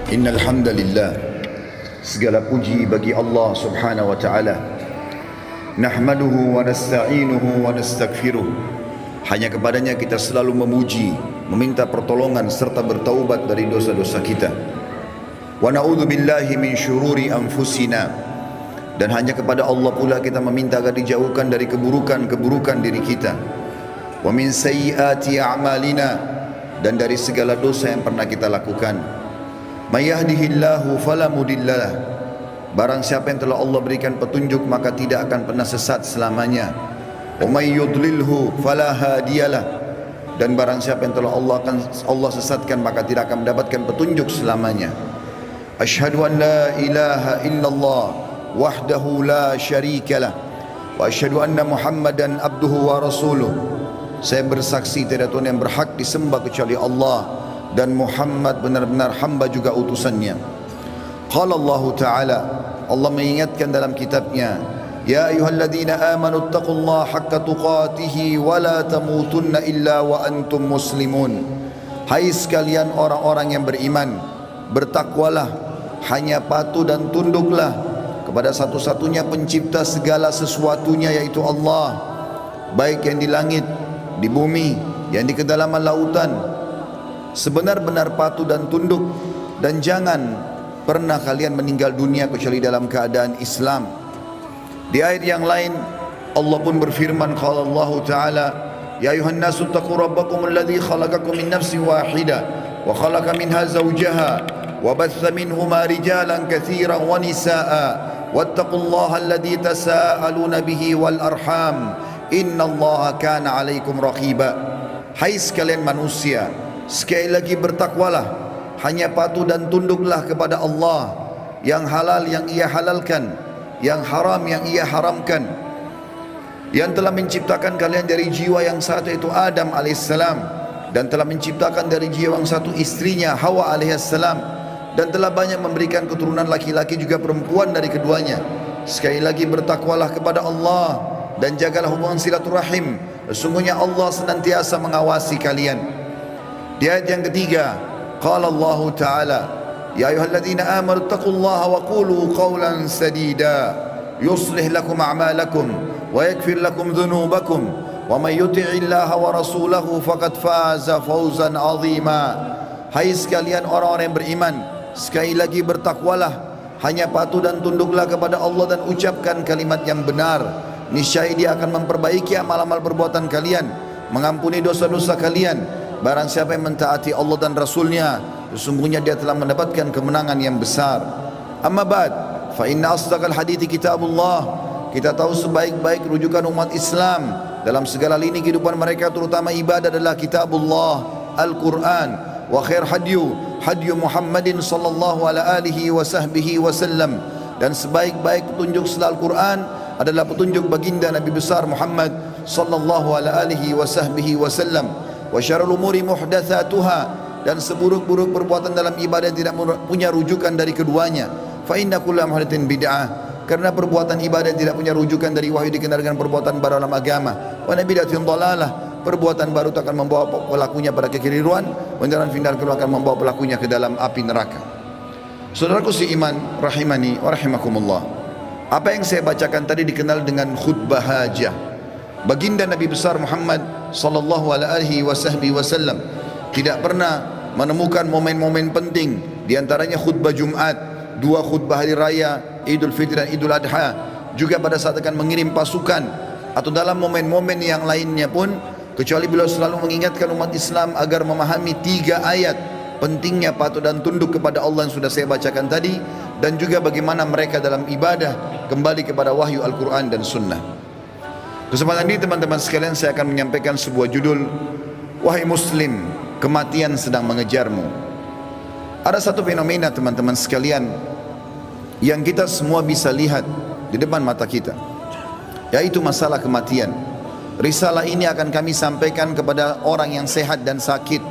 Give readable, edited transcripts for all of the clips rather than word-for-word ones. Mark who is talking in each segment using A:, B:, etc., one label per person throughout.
A: Innal hamdalillah, segala puji bagi Allah Subhanahu wa taala. Nahmaduhu wa nasta'inuhu wa nastaghfiruh. Hanya kepadanya kita selalu memuji, meminta pertolongan serta bertaubat dari dosa-dosa kita. Wa na'udzu billahi min syururi anfusina. Dan hanya kepada Allah pula kita meminta agar dijauhkan dari keburukan-keburukan diri kita. Wa min sayyiati a'malina, dan dari segala dosa yang pernah kita lakukan. May yahdihillahu fala mudhillalah. Barang siapa yang telah Allah berikan petunjuk maka tidak akan pernah sesat selamanya. Wa may yudlilhu fala hadiyalah. Dan barang siapa yang telah Allah sesatkan maka tidak akan mendapatkan petunjuk selamanya. Asyhadu an la ilaha illallah wahdahu la syarikalah wa asyhadu anna Muhammadan abduhu wa rasuluh. Saya bersaksi tiada Tuhan yang berhak disembah kecuali Allah, dan Muhammad benar-benar hamba juga utusannya. Qala Allah Ta'ala, Allah mengingatkan dalam kitabnya, Ya ayyuhalladzina amanu taqullaha haqqa tuqatihi wa la tamutunna illa wa antum muslimun. Hai sekalian orang-orang yang beriman, bertakwalah, hanya patuh dan tunduklah kepada satu-satunya pencipta segala sesuatunya, yaitu Allah, baik yang di langit, di bumi, yang di kedalaman lautan. Sebenar-benar patuh dan tunduk, dan jangan pernah kalian meninggal dunia kecuali dalam keadaan Islam. Di ayat yang lain Allah pun berfirman, qala Allah Ta'ala, Ya ayuhan nasu taqu rabbakum alladhi khalaqakum min nafsin wahidah wa khalaqa minha zawjaha wa batha minhuma rijalan katsiran wa nisaa wattaqullaha alladhi tasaaluna bihi wal arham innallaha kana 'alaikum raqiba. Hai sekalian manusia, sekali lagi bertakwalah, hanya patuh dan tunduklah kepada Allah, yang halal yang ia halalkan, yang haram yang ia haramkan, yang telah menciptakan kalian dari jiwa yang satu yaitu Adam alaihissalam, dan telah menciptakan dari jiwa yang satu istrinya Hawa alaihissalam, dan telah banyak memberikan keturunan laki-laki juga perempuan dari keduanya. Sekali lagi bertakwalah kepada Allah dan jagalah hubungan silaturahim, sesungguhnya Allah senantiasa mengawasi kalian. Di ayat yang ketiga, qala Allah Ta'ala, Ya ayyuhalladzina amanu taqullaha wa qulu qawlan sadida yuslih lakum a'malakum wa yaghfir lakum dhunubakum wa may yuti'illaha wa rasulahu faqad faza fawzan 'azima. Hai sekalian orang-orang yang beriman, sekali lagi bertakwalah, hanya patuh dan tunduklah kepada Allah dan ucapkan kalimat yang benar. Niscaya Dia akan memperbaiki amal-amal perbuatan kalian, mengampuni dosa-dosa kalian. Barang siapa yang mentaati Allah dan Rasulnya, sesungguhnya dia telah mendapatkan kemenangan yang besar. Amma ba'd, fa inna asdaqal hadithi kitabullah. Kita tahu sebaik-baik rujukan umat Islam dalam segala lini kehidupan mereka, terutama ibadah, adalah kitabullah, Al-Quran. Wa khair hadyu Muhammadin sallallahu alaihi wa sahbihi wasallam. Dan sebaik-baik petunjuk setelah Al-Quran adalah petunjuk baginda Nabi besar Muhammad sallallahu alaihi wa sahbihi wasallam. Wa syarrul umuri muhdatsatuha, dan seburuk-buruk perbuatan dalam ibadah tidak punya rujukan dari keduanya. Fa inna kulla muhdatsin bid'ah, karena perbuatan ibadah tidak punya rujukan dari wahyu dikenal dengan perbuatan baru dalam agama. Wa bid'atun dhalalah, perbuatan baru akan membawa pelakunya pada kekeliruan, dan final akan membawa pelakunya ke dalam api neraka. Saudaraku seiman rahimani wa rahimakumullah, apa yang saya bacakan tadi dikenal dengan khutbah hajah. Baginda Nabi besar Muhammad sallallahu alaihi wasallam tidak pernah menemukan momen-momen penting, di antaranya khutbah Jumat, dua khutbah hari raya Idul Fitri dan Idul Adha, juga pada saat akan mengirim pasukan atau dalam momen-momen yang lainnya pun, kecuali beliau selalu mengingatkan umat Islam agar memahami 3 ayat pentingnya patuh dan tunduk kepada Allah yang sudah saya bacakan tadi, dan juga bagaimana mereka dalam ibadah kembali kepada wahyu Al-Quran dan Sunnah. Kesempatan ini teman-teman sekalian, saya akan menyampaikan sebuah judul, Wahai Muslim, kematian sedang mengejarmu. Ada satu fenomena teman-teman sekalian yang kita semua bisa lihat di depan mata kita, yaitu masalah kematian. Risalah ini akan kami sampaikan kepada orang yang sehat dan sakit,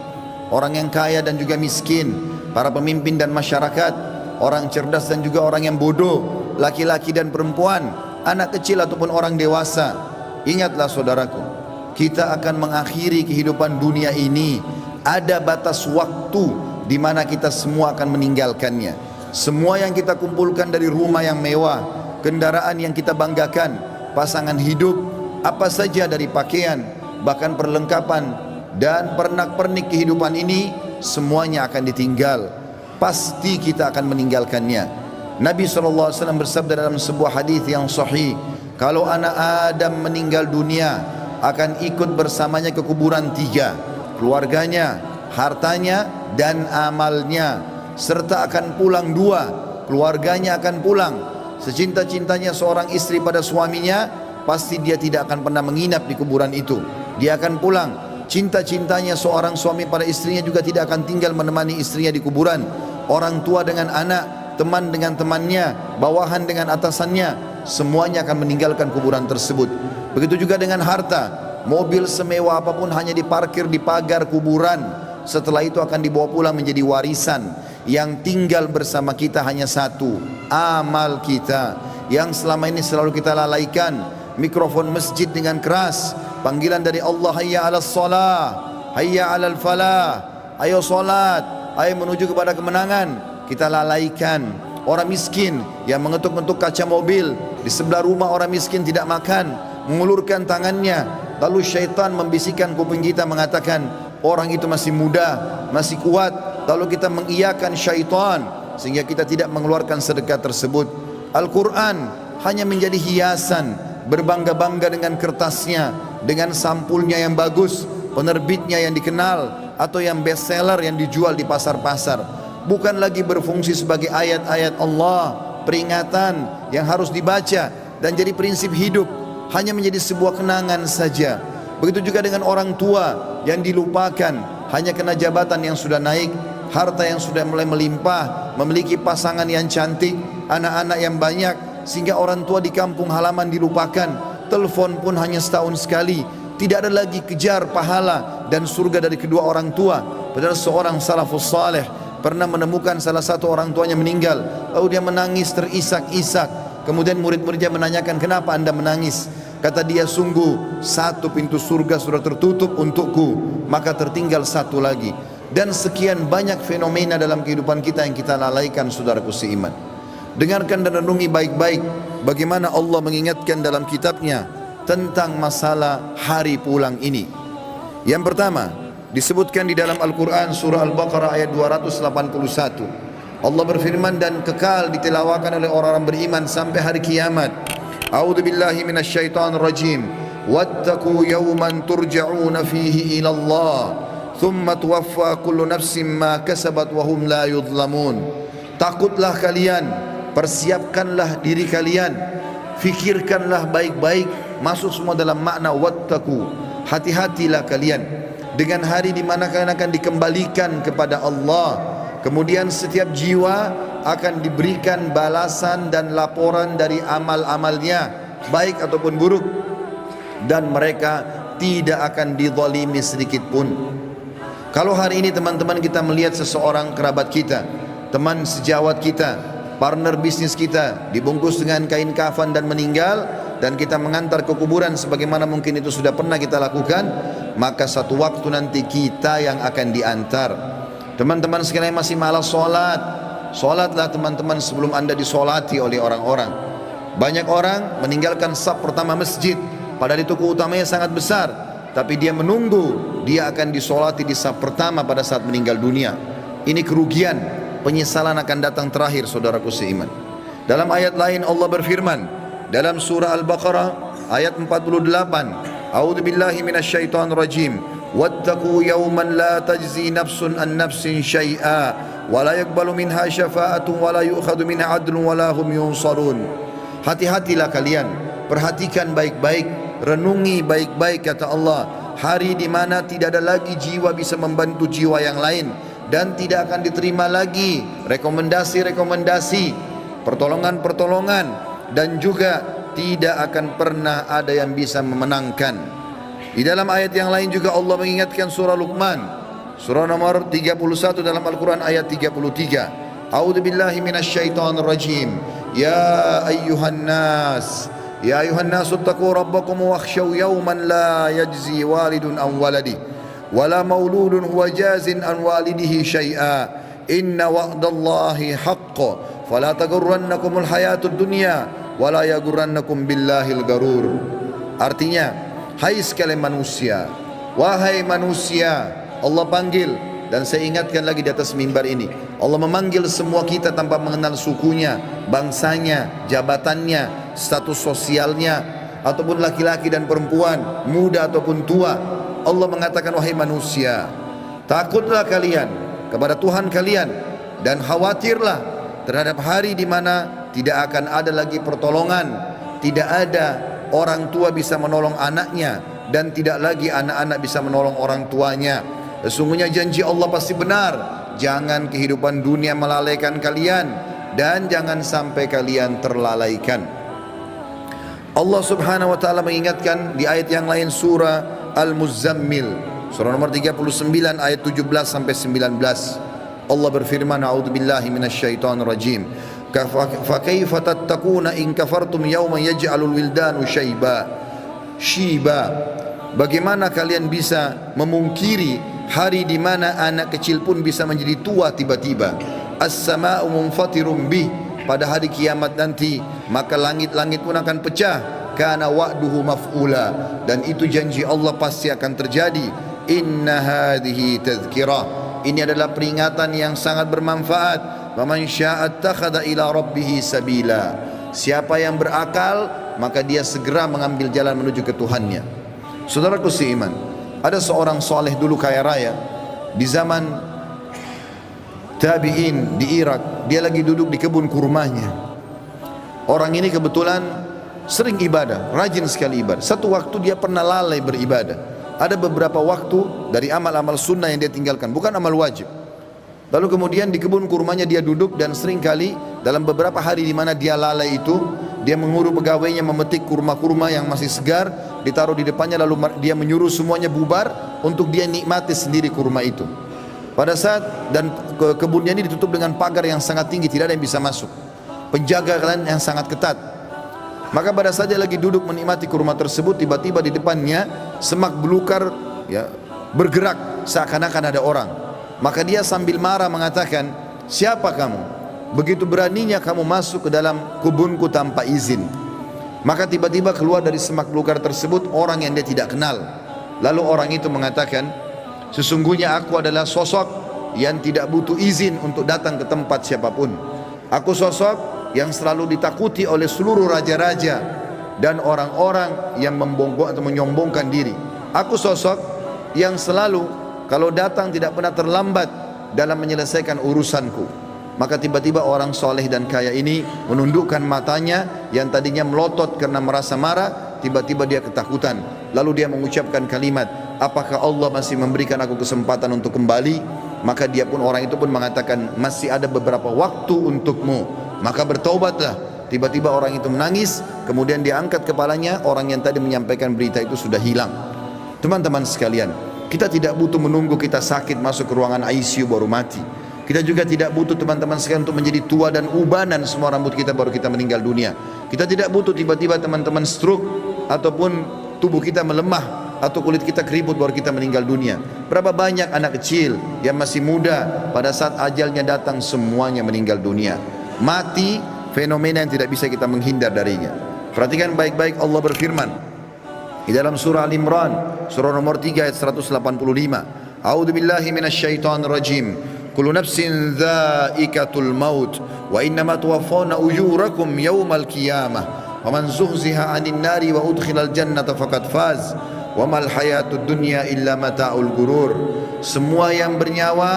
A: orang yang kaya dan juga miskin, para pemimpin dan masyarakat, orang cerdas dan juga orang yang bodoh, laki-laki dan perempuan, anak kecil ataupun orang dewasa. Ingatlah saudaraku, kita akan mengakhiri kehidupan dunia ini. Ada batas waktu di mana kita semua akan meninggalkannya. Semua yang kita kumpulkan dari rumah yang mewah, kendaraan yang kita banggakan, pasangan hidup, apa saja dari pakaian, bahkan perlengkapan dan pernak-pernik kehidupan ini, semuanya akan ditinggal. Pasti kita akan meninggalkannya. Nabi SAW bersabda dalam sebuah hadis yang sahih, kalau anak Adam meninggal dunia, akan ikut bersamanya ke kuburan tiga, keluarganya, hartanya, dan amalnya, serta akan pulang dua, keluarganya akan pulang. Secinta-cintanya seorang istri pada suaminya, pasti dia tidak akan pernah menginap di kuburan itu, dia akan pulang. Cinta-cintanya seorang suami pada istrinya juga tidak akan tinggal menemani istrinya di kuburan. Orang tua dengan anak, teman dengan temannya, bawahan dengan atasannya, semuanya akan meninggalkan kuburan tersebut. Begitu juga dengan harta, mobil semewah apapun hanya diparkir di pagar kuburan, setelah itu akan dibawa pulang menjadi warisan. Yang tinggal bersama kita hanya satu, amal kita yang selama ini selalu kita lalaikan. Mikrofon masjid dengan keras, panggilan dari Allah, hayya 'alas shalah, hayya 'alal falah, ayo salat, ayo menuju kepada kemenangan, kita lalaikan. Orang miskin yang mengetuk-ngetuk kaca mobil di sebelah rumah orang miskin tidak makan, mengulurkan tangannya, lalu syaitan membisikkan kuping kita mengatakan orang itu masih muda, masih kuat, lalu kita mengiyakan syaitan sehingga kita tidak mengeluarkan sedekah tersebut. Al-Quran hanya menjadi hiasan, berbangga-bangga dengan kertasnya, dengan sampulnya yang bagus, penerbitnya yang dikenal, atau yang bestseller yang dijual di pasar-pasar. Bukan lagi berfungsi sebagai ayat-ayat Allah, peringatan yang harus dibaca dan jadi prinsip hidup, hanya menjadi sebuah kenangan saja. Begitu juga dengan orang tua yang dilupakan, hanya kena jabatan yang sudah naik, harta yang sudah mulai melimpah, memiliki pasangan yang cantik, anak-anak yang banyak, sehingga orang tua di kampung halaman dilupakan. Telepon pun hanya setahun sekali. Tidak ada lagi kejar pahala dan surga dari kedua orang tua. Padahal seorang salafus saleh pernah menemukan salah satu orang tuanya meninggal, lalu dia menangis terisak-isak. Kemudian murid-muridnya menanyakan, kenapa anda menangis? Kata dia, sungguh satu pintu surga sudah tertutup untukku, maka tertinggal satu lagi. Dan sekian banyak fenomena dalam kehidupan kita yang kita lalaikan, saudaraku seiman. Dengarkan dan renungi baik-baik bagaimana Allah mengingatkan dalam kitabnya tentang masalah hari pulang ini. Yang pertama disebutkan di dalam Al-Quran surah Al-Baqarah ayat 281. Allah berfirman, dan kekal ditilawakan oleh orang-orang beriman sampai hari kiamat. A'udzu billahi minasyaitonir rajim. Wattaqu yawman turja'una fihi ila Allah, thumma tuwaffa kullu nafsin ma kasabat wa hum la yudhlamun. Takutlah kalian, persiapkanlah diri kalian, fikirkanlah baik-baik, masuk semua dalam makna wattaqu. Hati-hatilah kalian dengan hari di mana kalian akan dikembalikan kepada Allah. Kemudian setiap jiwa akan diberikan balasan dan laporan dari amal-amalnya, baik ataupun buruk, dan mereka tidak akan dizalimi sedikit pun. Kalau hari ini teman-teman kita melihat seseorang kerabat kita, teman sejawat kita, partner bisnis kita dibungkus dengan kain kafan dan meninggal, dan kita mengantar ke kuburan sebagaimana mungkin itu sudah pernah kita lakukan, maka satu waktu nanti kita yang akan diantar. Teman-teman sekalian masih malas sholat, sholatlah teman-teman sebelum anda disolati oleh orang-orang. Banyak orang meninggalkan saf pertama masjid, padahal itu keutamanya sangat besar, tapi dia menunggu dia akan disolati di saf pertama pada saat meninggal dunia. Ini kerugian, penyesalan akan datang terakhir, saudaraku seiman. Dalam ayat lain Allah berfirman dalam surah Al-Baqarah ayat 48, A'udzu billahi minasyaitonir rajim. Wattaqu yawman la tajzi nafsun an nafsin syai'a wa la yaqbalu minha syafa'atun wa la yu'khadhu minha 'adlun wa la hum yunsarun. Hati-hatilah kalian, perhatikan baik-baik, renungi baik-baik, kata Allah, hari di mana tidak ada lagi jiwa bisa membantu jiwa yang lain, dan tidak akan diterima lagi rekomendasi-rekomendasi, pertolongan-pertolongan, dan juga tidak akan pernah ada yang bisa memenangkan. Di dalam ayat yang lain juga Allah mengingatkan surah Luqman, surah nomor 31 dalam Al-Quran ayat 33. A'udzu billahi minasyaitonir rajim. Ya ayyuhan nas, ya ayyuhan nas ittaqu rabbakum wakhshaw yawman la yajzi walidun an waladihi wala mauludun huwa jazin an walidihi syai'a inna wa'dallahi haqqo fala taghurrannakumul hayatud dunya wala yaghurrannakum billahil garur. Artinya, hai sekalian manusia, wahai manusia, Allah panggil. Dan saya ingatkan lagi di atas mimbar ini, Allah memanggil semua kita tanpa mengenal sukunya, bangsanya, jabatannya, status sosialnya, ataupun laki-laki dan perempuan, muda ataupun tua. Allah mengatakan, wahai manusia, takutlah kalian kepada Tuhan kalian dan khawatirlah terhadap hari di mana tidak akan ada lagi pertolongan, tidak ada orang tua bisa menolong anaknya, dan tidak lagi anak-anak bisa menolong orang tuanya. Sesungguhnya janji Allah pasti benar. Jangan kehidupan dunia melalaikan kalian, dan jangan sampai kalian terlalaikan. Allah subhanahu wa ta'ala mengingatkan di ayat yang lain, surah Al-Muzammil, surah nomor 39 ayat 17 sampai 19. Allah berfirman, a'udzubillahi minasyaitonir rajim. Fa kaifa tattaquna in kafartum yawman yaj'alul wildanu shiba. Bagaimana kalian bisa memungkiri hari di mana anak kecil pun bisa menjadi tua tiba-tiba? As-sama'u munfatirum bih, pada hari kiamat nanti maka langit-langit pun akan pecah. Kana wa'duhu maf'ula, dan itu janji Allah pasti akan terjadi. Inna hadhihi tadhkirah, ini adalah peringatan yang sangat bermanfaat. Faman syaa'a attakhadha ila rabbih sabila, siapa yang berakal maka dia segera mengambil jalan menuju ke Tuhannya. Saudaraku seiman, ada seorang soleh dulu kaya raya di zaman tabi'in di Irak. Dia lagi duduk di kebun kurmanya. Orang ini kebetulan sering ibadah, rajin sekali ibadah. Satu waktu dia pernah lalai beribadah. Ada beberapa waktu dari amal-amal sunnah yang dia tinggalkan, bukan amal wajib. Lalu kemudian di kebun kurmanya dia duduk, dan sering kali dalam beberapa hari di mana dia lalai itu, dia menyuruh pegawainya memetik kurma-kurma yang masih segar, ditaruh di depannya, lalu dia menyuruh semuanya bubar untuk dia nikmati sendiri kurma itu. Pada saat, dan kebunnya ini ditutup dengan pagar yang sangat tinggi, tidak ada yang bisa masuk, penjagaan yang sangat ketat. Maka pada saat dia lagi duduk menikmati kurma tersebut, tiba-tiba di depannya semak belukar ya, bergerak seakan-akan ada orang. Maka dia sambil marah mengatakan, siapa kamu? Begitu beraninya kamu masuk ke dalam kebunku tanpa izin. Maka tiba-tiba keluar dari semak belukar tersebut orang yang dia tidak kenal. Lalu orang itu mengatakan, sesungguhnya aku adalah sosok yang tidak butuh izin untuk datang ke tempat siapapun. Aku sosok yang selalu ditakuti oleh seluruh raja-raja dan orang-orang yang membongkok atau menyombongkan diri. Aku sosok yang selalu kalau datang tidak pernah terlambat dalam menyelesaikan urusanku. Maka tiba-tiba orang soleh dan kaya ini menundukkan matanya yang tadinya melotot karena merasa marah, tiba-tiba dia ketakutan. Lalu dia mengucapkan kalimat, apakah Allah masih memberikan aku kesempatan untuk kembali? Maka dia pun, orang itu pun mengatakan, masih ada beberapa waktu untukmu, maka bertaubatlah. Tiba-tiba orang itu menangis, kemudian dia angkat kepalanya, orang yang tadi menyampaikan berita itu sudah hilang. Teman-teman sekalian, kita tidak butuh menunggu kita sakit masuk ke ruangan ICU baru mati. Kita juga tidak butuh teman-teman sekalian untuk menjadi tua dan ubanan semua rambut kita baru kita meninggal dunia. Kita tidak butuh tiba-tiba teman-teman stroke ataupun tubuh kita melemah atau kulit kita keriput baru kita meninggal dunia. Berapa banyak anak kecil yang masih muda pada saat ajalnya datang semuanya meninggal dunia. Mati fenomena yang tidak bisa kita menghindar darinya. Perhatikan baik-baik, Allah berfirman di dalam surah Al-Imran, surah nomor 3 ayat 185. A'udzu billahi minasyaitonir rajim. Kullu nafsin dha'iqatul maut wa innama tuwaffawna ujurakum yaumal qiyamah. Faman zuhziha 'anil nari wa udkhilal jannata faqad faz. Wa mal hayatud dunya illa mata'ul gurur. Semua yang bernyawa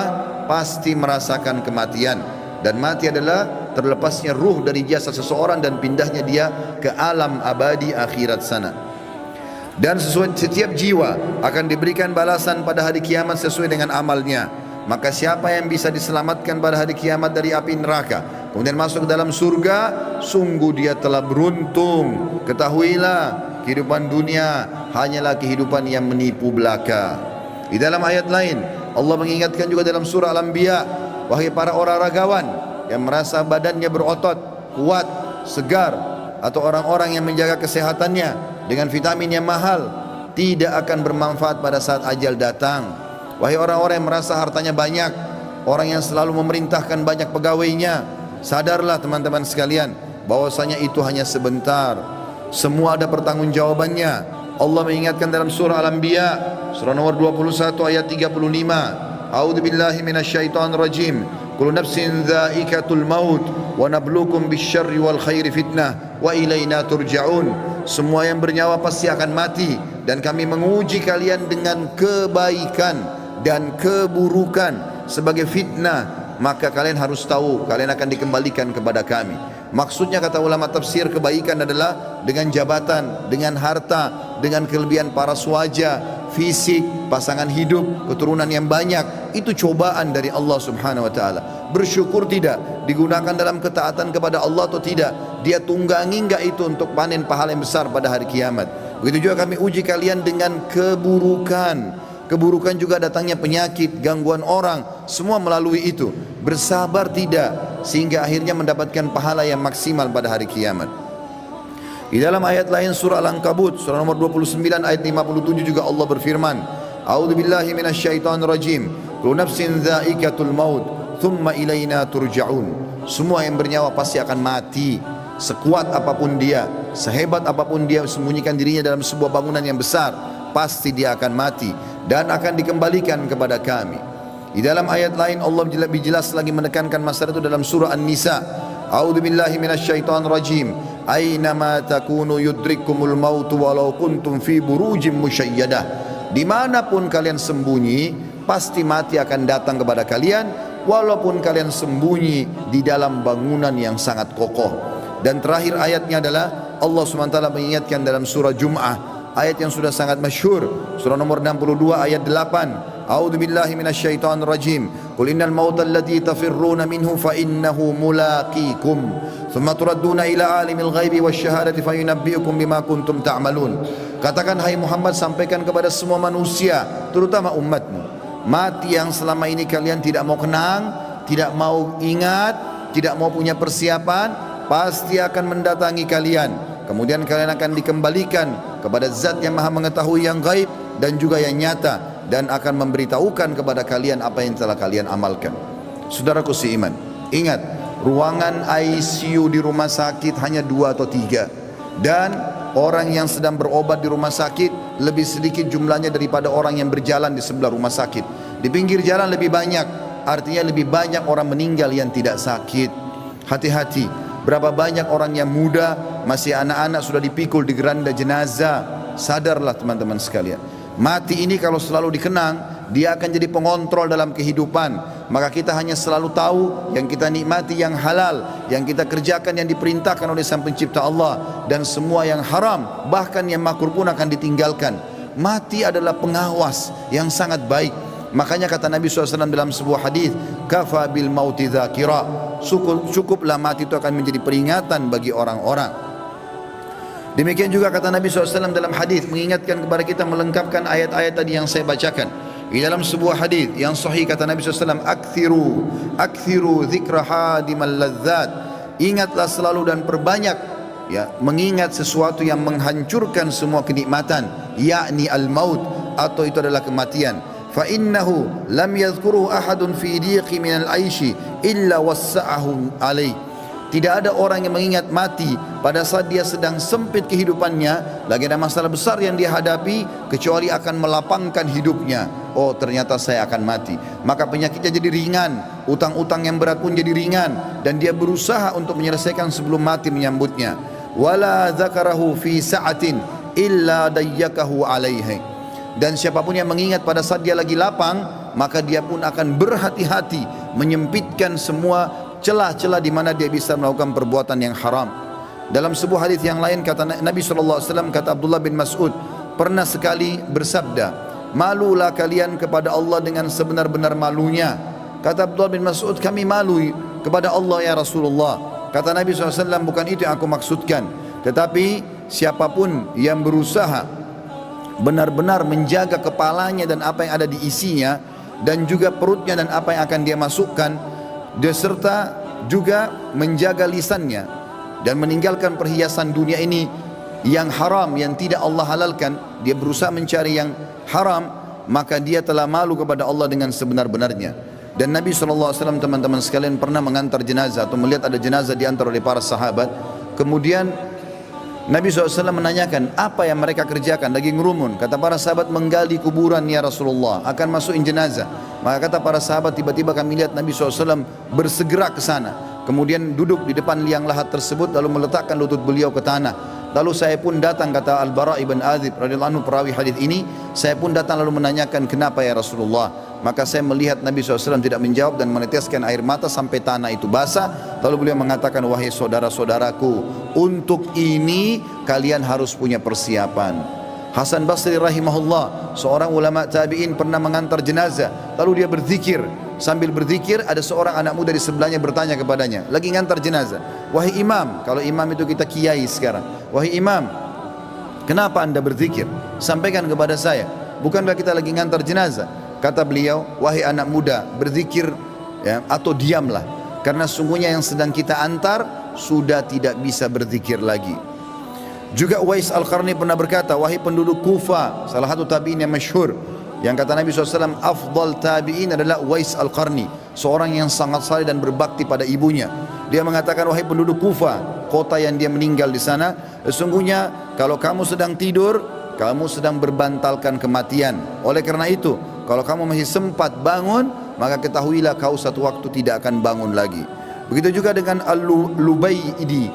A: pasti merasakan kematian, dan mati adalah terlepasnya ruh dari jasad seseorang dan pindahnya dia ke alam abadi akhirat sana. Dan setiap jiwa akan diberikan balasan pada hari kiamat sesuai dengan amalnya. Maka siapa yang bisa diselamatkan pada hari kiamat dari api neraka kemudian masuk ke dalam surga, sungguh dia telah beruntung. Ketahuilah, kehidupan dunia hanyalah kehidupan yang menipu belaka. Di dalam ayat lain Allah mengingatkan juga dalam surah Al-Anbiya, wahai para olahragawan yang merasa badannya berotot, kuat, segar, atau orang-orang yang menjaga kesehatannya dengan vitamin yang mahal, tidak akan bermanfaat pada saat ajal datang. Wahai orang-orang yang merasa hartanya banyak, orang yang selalu memerintahkan banyak pegawainya. Sadarlah teman-teman sekalian, bahwasanya itu hanya sebentar. Semua ada pertanggungjawabannya. Allah mengingatkan dalam surah Al-Anbiya, surah nomor 21 ayat 35. A'udzubillahi minasyaitonir rajim. Kullu nafsin dha'iqatul maut wa nabluukum bisyarri wal khairi fitnah wa ilaina turja'un. Semua yang bernyawa pasti akan mati, dan kami menguji kalian dengan kebaikan dan keburukan sebagai fitnah, maka kalian harus tahu kalian akan dikembalikan kepada kami. Maksudnya kata ulama tafsir, kebaikan adalah dengan jabatan, dengan harta, dengan kelebihan paras wajah, fisik, pasangan hidup, keturunan yang banyak. Itu cobaan dari Allah Subhanahu wa taala. Bersyukur tidak, digunakan dalam ketaatan kepada Allah atau tidak, dia tunggangi enggak itu untuk panen pahala yang besar pada hari kiamat. Begitu juga kami uji kalian dengan keburukan. Keburukan juga datangnya penyakit, gangguan orang, semua melalui itu. Bersabar tidak, sehingga akhirnya mendapatkan pahala yang maksimal pada hari kiamat. Di dalam ayat lain surah Al-Ankabut, surah nomor 29 ayat 57 juga Allah berfirman, A'udzubillahi minasyaitonir rajim. Kullu nafsin dha'iqatul maut, thumma ilaina turja'un. Semua yang bernyawa pasti akan mati. Sekuat apapun dia, sehebat apapun dia sembunyikan dirinya dalam sebuah bangunan yang besar, pasti dia akan mati dan akan dikembalikan kepada kami. Di dalam ayat lain Allah lebih jelas lagi menekankan masalah itu dalam surah An-Nisa. A'udzubillahi minasyaitonir rajim. Aynama takunu yudrikkumul maut walau kuntum fi burujim musyayyadah. Dimanapun kalian sembunyi, pasti mati akan datang kepada kalian, walaupun kalian sembunyi di dalam bangunan yang sangat kokoh. Dan terakhir ayatnya adalah Allah SWT mengingatkan dalam surah Jum'ah, ayat yang sudah sangat masyhur, surah nomor 62 ayat 8. A'udzubillahi minasyaitonir rajim. Qul innal mauta alladzi tafirruna minhu fa innahu mulaqikum. Tsumma turadduna ila alimil ghaibi wasyahadati fayunabbiukum bima kuntum ta'malun. Katakan hai Muhammad, sampaikan kepada semua manusia, terutama umatmu, mati yang selama ini kalian tidak mau kenang, tidak mau ingat, tidak mau punya persiapan, pasti akan mendatangi kalian. Kemudian kalian akan dikembalikan kepada zat yang maha mengetahui yang gaib dan juga yang nyata, dan akan memberitahukan kepada kalian apa yang telah kalian amalkan. Saudaraku seiman, ingat, ruangan ICU di rumah sakit hanya 2 atau 3, dan orang yang sedang berobat di rumah sakit lebih sedikit jumlahnya daripada orang yang berjalan di sebelah rumah sakit. Di pinggir jalan lebih banyak, artinya lebih banyak orang meninggal yang tidak sakit. Hati-hati, berapa banyak orang yang muda, masih anak-anak sudah dipikul di geranda jenazah. Sadarlah teman-teman sekalian, mati ini kalau selalu dikenang, dia akan jadi pengontrol dalam kehidupan. Maka kita hanya selalu tahu yang kita nikmati yang halal, yang kita kerjakan yang diperintahkan oleh Sang Pencipta Allah, dan semua yang haram, bahkan yang makruh pun akan ditinggalkan. Mati adalah pengawas yang sangat baik. Makanya kata Nabi SAW dalam sebuah hadis, kafa bil mauti dzakira, cukuplah mati itu akan menjadi peringatan bagi orang-orang. Demikian juga kata Nabi SAW dalam hadis, mengingatkan kepada kita, melengkapkan ayat-ayat tadi yang saya bacakan. Di dalam sebuah hadis yang sahih kata Nabi SAW, akthiru dzikra hadimal ladzat, ingatlah selalu dan perbanyak ya mengingat sesuatu yang menghancurkan semua kenikmatan, yakni al-maut, atau itu adalah kematian. Fa innahu lam yadhkuruhu ahadun fi diqi minal aishi illa wassa'ahu alaih. Tidak ada orang yang mengingat mati pada saat dia sedang sempit kehidupannya, lagi ada masalah besar yang dia hadapi, kecuali akan melapangkan hidupnya. Oh, ternyata saya akan mati. Maka penyakitnya jadi ringan, utang-utang yang berat pun jadi ringan, dan dia berusaha untuk menyelesaikan sebelum mati menyambutnya. Wala dzakarahu fi sa'atin illa dayyakahu alaihi. Dan siapapun yang mengingat pada saat dia lagi lapang, maka dia pun akan berhati-hati menyempitkan semua celah-celah di mana dia bisa melakukan perbuatan yang haram. Dalam sebuah hadis yang lain kata Nabi SAW, kata Abdullah bin Mas'ud, pernah sekali bersabda, malulah kalian kepada Allah dengan sebenar-benar malunya. Kata Abdullah bin Mas'ud, kami malu kepada Allah ya Rasulullah. Kata Nabi SAW, bukan itu yang aku maksudkan, tetapi siapapun yang berusaha benar-benar menjaga kepalanya dan apa yang ada di isinya, dan juga perutnya dan apa yang akan dia masukkan, beserta juga menjaga lisannya dan meninggalkan perhiasan dunia ini yang haram, yang tidak Allah halalkan, dia berusaha mencari yang haram, maka dia telah malu kepada Allah dengan sebenar-benarnya. Dan Nabi SAW, teman-teman sekalian, pernah mengantar jenazah atau melihat ada jenazah diantar oleh para sahabat. Kemudian Nabi SAW menanyakan, apa yang mereka kerjakan? Lagi ngerumun. Kata para sahabat, menggali kuburan ya Rasulullah, akan masukin jenazah. Maka kata para sahabat, tiba-tiba kami lihat Nabi SAW bersegera ke sana. Kemudian duduk di depan liang lahat tersebut, lalu meletakkan lutut beliau ke tanah. Lalu saya pun datang, kata Al-Bara' ibn Azib radhiyallahu anhu, perawi hadis ini, saya pun datang lalu menanyakan, kenapa ya Rasulullah? Maka saya melihat Nabi SAW tidak menjawab dan meneteskan air mata sampai tanah itu basah. Lalu beliau mengatakan, wahai saudara-saudaraku, untuk ini kalian harus punya persiapan. Hasan Basri rahimahullah, seorang ulama tabi'in, pernah mengantar jenazah. Lalu dia berzikir. Sambil berzikir, ada seorang anak muda di sebelahnya bertanya kepadanya, lagi ngantar jenazah, wahai imam, kalau imam itu kita kiai sekarang, wahai imam, kenapa anda berzikir? Sampaikan kepada saya, bukankah kita lagi ngantar jenazah? Kata beliau, wahai anak muda, berzikir ya, atau diamlah, karena sungguhnya yang sedang kita antar sudah tidak bisa berzikir lagi. Juga Uwais Al-Qarni pernah berkata, wahai penduduk Kufa, salah satu tabi'in yang masyhur, yang kata Nabi SAW, afdal tabi'in adalah Uwais Al-Qarni, seorang yang sangat saleh dan berbakti pada ibunya. Dia mengatakan, wahai penduduk Kufa, kota yang dia meninggal di sana, sesungguhnya kalau kamu sedang tidur, kamu sedang berbantalkan kematian. Oleh karena itu, kalau kamu masih sempat bangun, maka ketahuilah kau satu waktu tidak akan bangun lagi. Begitu juga dengan Al-Lubaydi.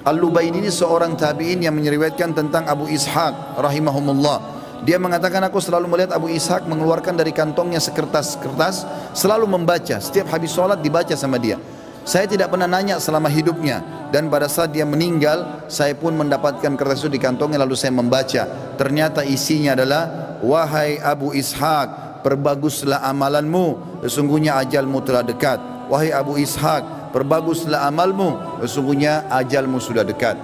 A: Al-Lubaydi ini seorang tabi'in yang menyeriwayatkan tentang Abu Ishaq rahimahumullah. Dia mengatakan, aku selalu melihat Abu Ishaq mengeluarkan dari kantongnya sekertas-kertas, selalu membaca, setiap habis sholat dibaca sama dia. Saya tidak pernah nanya selama hidupnya, dan pada saat dia meninggal, saya pun mendapatkan kertas itu di kantongnya, lalu saya membaca. Ternyata isinya adalah, wahai Abu Ishaq, perbaguslah amalanmu, sesungguhnya ajalmu telah dekat. Wahai Abu Ishaq, perbaguslah amalmu, sesungguhnya ajalmu sudah dekat.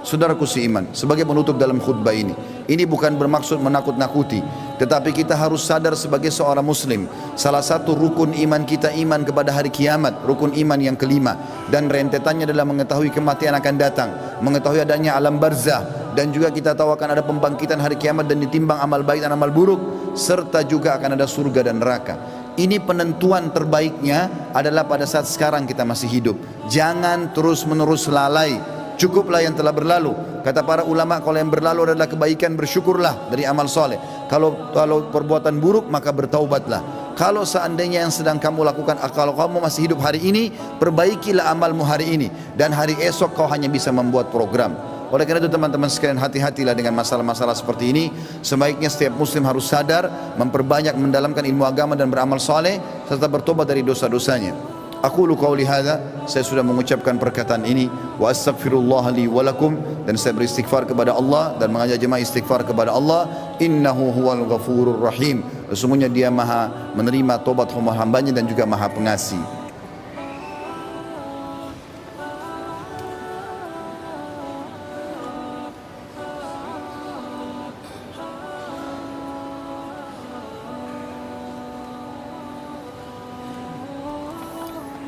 A: Saudaraku seiman, sebagai penutup dalam khutbah ini bukan bermaksud menakut-nakuti, tetapi kita harus sadar sebagai seorang muslim, salah satu rukun iman kita iman kepada hari kiamat, rukun iman yang kelima, dan rentetannya adalah mengetahui kematian akan datang, mengetahui adanya alam barzah, dan juga kita tahu akan ada pembangkitan hari kiamat dan ditimbang amal baik dan amal buruk, serta juga akan ada surga dan neraka. Ini penentuan terbaiknya adalah pada saat sekarang kita masih hidup. Jangan terus-menerus lalai. Cukuplah yang telah berlalu. Kata para ulama, kalau yang berlalu adalah kebaikan, bersyukurlah dari amal soleh. Kalau perbuatan buruk, maka bertaubatlah. Kalau seandainya yang sedang kamu lakukan, kalau kamu masih hidup hari ini, perbaikilah amalmu hari ini, dan hari esok kau hanya bisa membuat program. Oleh karena itu teman-teman sekalian, hati-hatilah dengan masalah-masalah seperti ini. Sebaiknya setiap muslim harus sadar, memperbanyak mendalamkan ilmu agama dan beramal soleh, serta bertobat dari dosa-dosanya. Aqulu qawli hadza, saya sudah mengucapkan perkataan ini, wa astaghfirullah li wa lakum, dan saya beristighfar kepada Allah dan mengajak jemaah istighfar kepada Allah. Innahu huwal ghafurur rahim, sesungguhnya dia maha menerima tobat hamba-hambanya dan juga maha pengasih.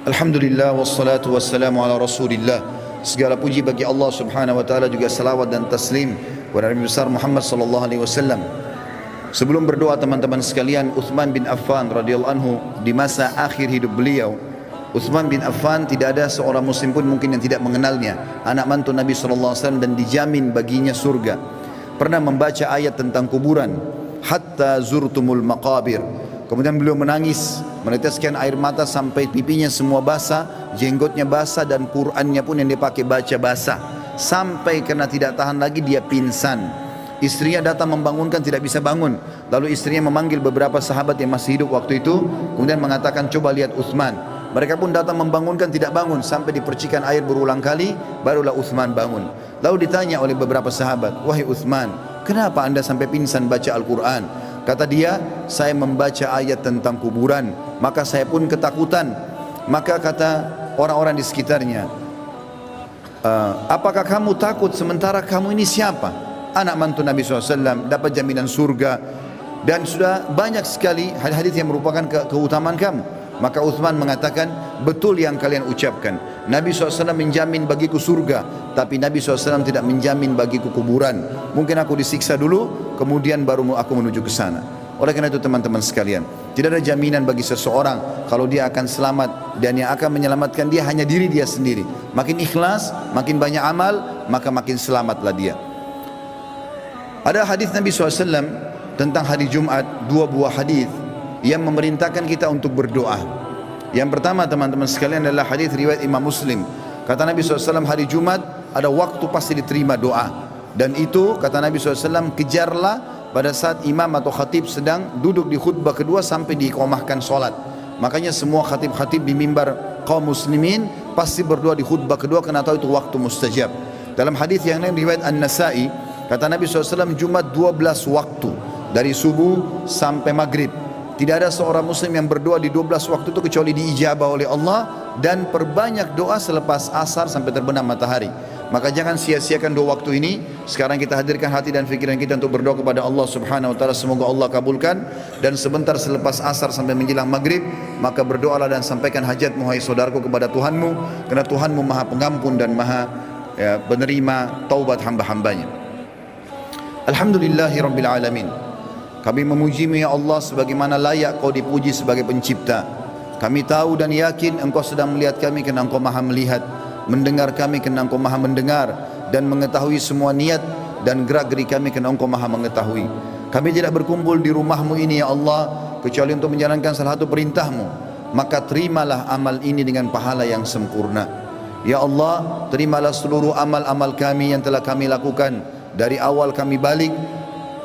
A: Alhamdulillah wassalatu wassalamu ala rasulillah. Segala puji bagi Allah subhanahu wa ta'ala, juga salawat dan taslim kepada Nabi besar Muhammad sallallahu alaihi wasallam. Sebelum berdoa teman-teman sekalian, Uthman bin Affan radhiyallahu anhu, di masa akhir hidup beliau, Uthman bin Affan tidak ada seorang muslim pun mungkin yang tidak mengenalnya, anak mantu Nabi sallallahu alaihi wasallam dan dijamin baginya surga. Pernah membaca ayat tentang kuburan, hatta zurtumul maqabir. Kemudian beliau menangis, meneteskan air mata sampai pipinya semua basah, jenggotnya basah, dan Qur'annya pun yang dia pakai baca basah. Sampai karena tidak tahan lagi dia pingsan. Istrinya datang membangunkan, tidak bisa bangun. Lalu istrinya memanggil beberapa sahabat yang masih hidup waktu itu, kemudian mengatakan, coba lihat Uthman. Mereka pun datang membangunkan, tidak bangun. Sampai dipercikan air berulang kali, barulah Uthman bangun. Lalu ditanya oleh beberapa sahabat, wahai Uthman, kenapa anda sampai pingsan baca Al-Quran? Kata dia, saya membaca ayat tentang kuburan, maka saya pun ketakutan. Maka kata orang-orang di sekitarnya, apakah kamu takut sementara kamu ini siapa? Anak mantu Nabi SAW, dapat jaminan surga, dan sudah banyak sekali hadis yang merupakan keutamaan kamu. Maka Uthman mengatakan, betul yang kalian ucapkan, Nabi SAW menjamin bagiku surga, tapi Nabi SAW tidak menjamin bagiku kuburan. Mungkin aku disiksa dulu, kemudian baru aku menuju ke sana. Oleh karena itu teman-teman sekalian, tidak ada jaminan bagi seseorang kalau dia akan selamat, dan yang akan menyelamatkan dia hanya diri dia sendiri. Makin ikhlas, makin banyak amal, maka makin selamatlah dia. Ada hadis Nabi SAW tentang hari Jumat, dua buah hadis yang memerintahkan kita untuk berdoa. Yang pertama teman-teman sekalian adalah hadis riwayat Imam Muslim. Kata Nabi SAW, hari Jumat ada waktu pasti diterima doa. Dan itu kata Nabi SAW, kejarlah pada saat imam atau khatib sedang duduk di khutbah kedua sampai diiqamahkan solat. Makanya semua khatib-khatib di mimbar kaum muslimin pasti berdoa di khutbah kedua, karena tahu itu waktu mustajab. Dalam hadis yang lain riwayat An-Nasa'i, kata Nabi SAW, Jumat 12 waktu, dari subuh sampai maghrib. Tidak ada seorang muslim yang berdoa di 12 waktu itu kecuali diijabah oleh Allah, dan perbanyak doa selepas asar sampai terbenam matahari. Maka jangan sia-siakan dua waktu ini. Sekarang kita hadirkan hati dan fikiran kita untuk berdoa kepada Allah Subhanahu wa taala, semoga Allah kabulkan. Dan sebentar selepas asar sampai menjelang maghrib, maka berdoalah dan sampaikan hajatmu hai saudaraku kepada Tuhanmu, karena Tuhanmu Maha Pengampun dan Maha penerima taubat hamba-hambanya. Alhamdulillahi Rabbil Alamin. Kami memuji-Mu ya Allah sebagaimana layak Kau dipuji sebagai pencipta. Kami tahu dan yakin Engkau sedang melihat kami, kerana Engkau Maha melihat. Mendengar kami kerana Engkau Maha mendengar, dan mengetahui semua niat dan gerak-geri kami kerana Engkau Maha mengetahui. Kami tidak berkumpul di rumah-Mu ini ya Allah kecuali untuk menjalankan salah satu perintah-Mu. Maka terimalah amal ini dengan pahala yang sempurna. Ya Allah, terimalah seluruh amal-amal kami yang telah kami lakukan dari awal kami balik,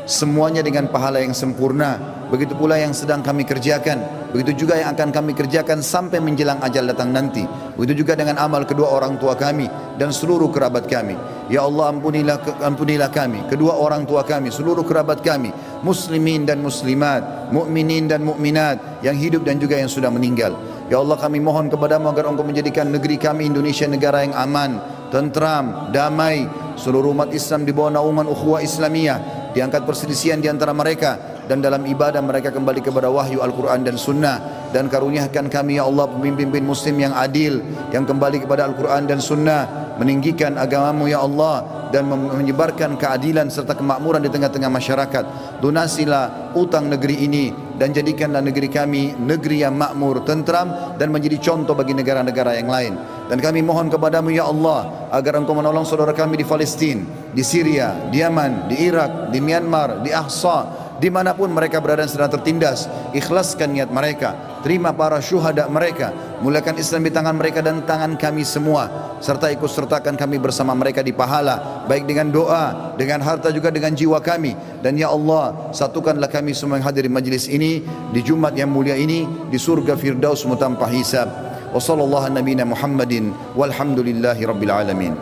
A: semuanya dengan pahala yang sempurna. Begitu pula yang sedang kami kerjakan, begitu juga yang akan kami kerjakan sampai menjelang ajal datang nanti. Begitu juga dengan amal kedua orang tua kami dan seluruh kerabat kami. Ya Allah, ampunilah kami, kedua orang tua kami, seluruh kerabat kami, muslimin dan muslimat, mukminin dan mukminat, yang hidup dan juga yang sudah meninggal. Ya Allah, kami mohon kepadamu agar Engkau menjadikan negeri kami Indonesia negara yang aman, tentram, damai. Seluruh umat Islam di bawah naungan ukhuwah Islamiyah, diangkat perselisihan di antara mereka, dan dalam ibadah mereka kembali kepada wahyu Al-Quran dan Sunnah. Dan karuniakan kami ya Allah pemimpin-pemimpin muslim yang adil, yang kembali kepada Al-Quran dan Sunnah, meninggikan agamamu ya Allah, dan menyebarkan keadilan serta kemakmuran di tengah-tengah masyarakat. Lunasilah utang negeri ini, dan jadikanlah negeri kami negeri yang makmur, tentram, dan menjadi contoh bagi negara-negara yang lain. Dan kami mohon kepadamu ya Allah agar Engkau menolong saudara kami di Palestina, di Syria, di Yaman, di Irak, di Myanmar, di Ahsa, dimanapun mereka berada sedang tertindas. Ikhlaskan niat mereka, terima para syuhada mereka, muliakan Islam di tangan mereka dan tangan kami semua, serta ikut sertakan kami bersama mereka di pahala, baik dengan doa, dengan harta, juga dengan jiwa kami. Dan ya Allah, satukanlah kami semua yang hadir di majlis ini di Jumat yang mulia ini di surga Firdaus tanpa hisab. Wa sallallahu nabiyana Muhammadin walhamdulillahi rabbil alamin.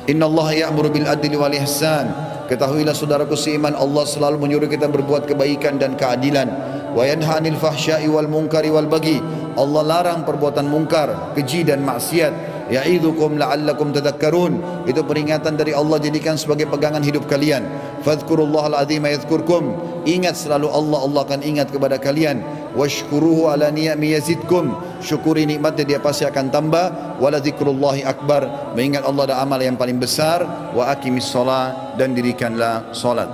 A: Inna Allah ya'muru bil adli wal ihsan. Ketahuilah saudaraku seiman, Allah selalu menyuruh kita berbuat kebaikan dan keadilan. Wa yanha 'anil fahsya'i wal munkari wal baghi. Allah larang perbuatan mungkar, keji dan maksiat. Ya'idzukum la'allakum tadhakkarun. Itu peringatan dari Allah, jadikan sebagai pegangan hidup kalian. Fadhkurullahal azima yadhkurkum. Ingat selalu Allah, Allah akan ingat kepada kalian. Washkuruhu ala ni'ami yazidkum. Syukuri nikmatnya, dia pasti akan tambah. Wala dzikrullahi akbar. Mengingat Allah ada amal yang paling besar. Wa aqimis shalah, dan dirikanlah salat.